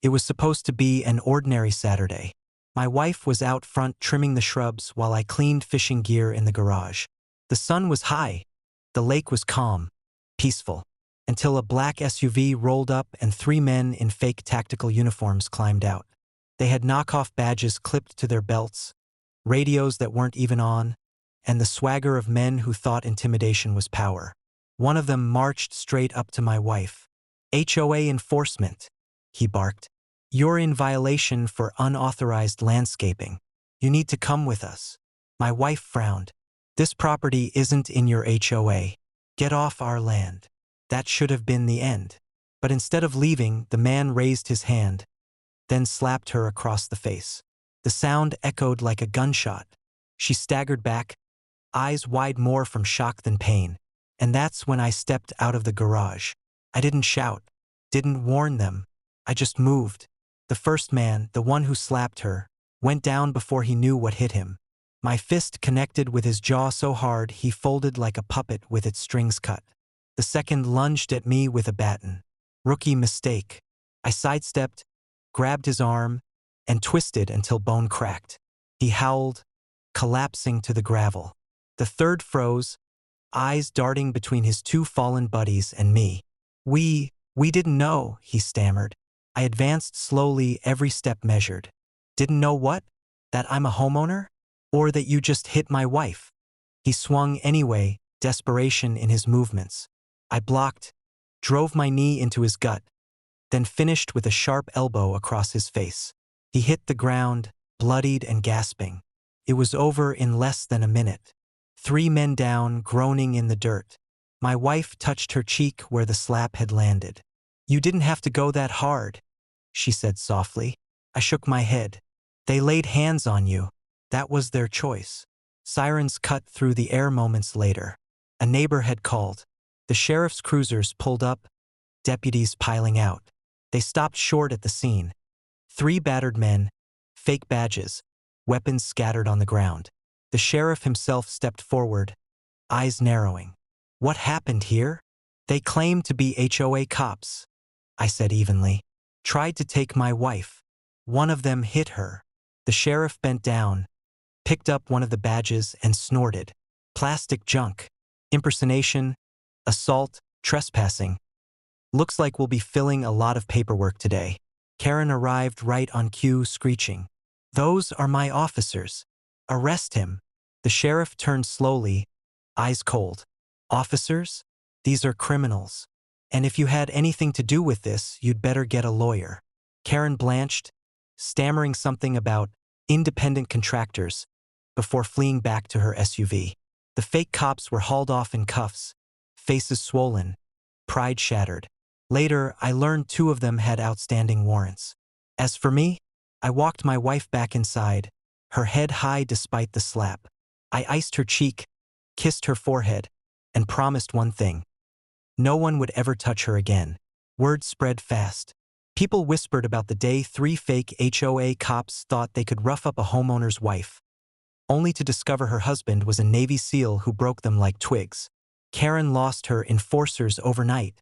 It was supposed to be an ordinary Saturday. My wife was out front trimming the shrubs while I cleaned fishing gear in the garage. The sun was high. The lake was calm, peaceful, until a black SUV rolled up and 3 men in fake tactical uniforms climbed out. They had knockoff badges clipped to their belts, radios that weren't even on, and the swagger of men who thought intimidation was power. One of them marched straight up to my wife. "HOA enforcement," he barked. "You're in violation for unauthorized landscaping. You need to come with us." My wife frowned. "This property isn't in your HOA. Get off our land." That should have been the end. But instead of leaving, the man raised his hand, then slapped her across the face. The sound echoed like a gunshot. She staggered back, eyes wide more from shock than pain. And that's when I stepped out of the garage. I didn't shout, didn't warn them. I just moved. The first man, the one who slapped her, went down before he knew what hit him. My fist connected with his jaw so hard he folded like a puppet with its strings cut. The second lunged at me with a baton. Rookie mistake. I sidestepped, grabbed his arm, and twisted until bone cracked. He howled, collapsing to the gravel. The third froze, eyes darting between his 2 fallen buddies and me. We didn't know," he stammered. I advanced slowly, every step measured. "Didn't know what? That I'm a homeowner? Or that you just hit my wife?" He swung anyway, desperation in his movements. I blocked, drove my knee into his gut, then finished with a sharp elbow across his face. He hit the ground, bloodied and gasping. It was over in less than a minute. 3 men down, groaning in the dirt. My wife touched her cheek where the slap had landed. "You didn't have to go that hard," she said softly. I shook my head. "They laid hands on you. That was their choice." Sirens cut through the air moments later. A neighbor had called. The sheriff's cruisers pulled up, deputies piling out. They stopped short at the scene. 3 battered men, fake badges, weapons scattered on the ground. The sheriff himself stepped forward, eyes narrowing. "What happened here?" "They claimed to be HOA cops," I said evenly. "Tried to take my wife. One of them hit her." The sheriff bent down, picked up one of the badges and snorted. "Plastic junk. Impersonation, assault, trespassing. Looks like we'll be filling a lot of paperwork today." Karen arrived right on cue, screeching, "Those are my officers. Arrest him." The sheriff turned slowly, eyes cold. "Officers? These are criminals. And if you had anything to do with this, you'd better get a lawyer." Karen blanched, stammering something about independent contractors, before fleeing back to her SUV. The fake cops were hauled off in cuffs, faces swollen, pride shattered. Later, I learned 2 of them had outstanding warrants. As for me, I walked my wife back inside, her head high despite the slap. I iced her cheek, kissed her forehead, and promised one thing. No one would ever touch her again. Word spread fast. People whispered about the day 3 fake HOA cops thought they could rough up a homeowner's wife, only to discover her husband was a Navy SEAL who broke them like twigs. Karen lost her enforcers overnight,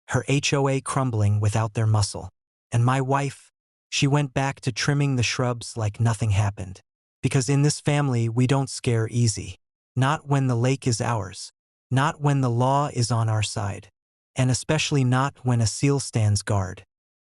her HOA crumbling without their muscle. And my wife, she went back to trimming the shrubs like nothing happened. Because in this family, we don't scare easy. Not when the lake is ours. Not when the law is on our side. And especially not when a SEAL stands guard.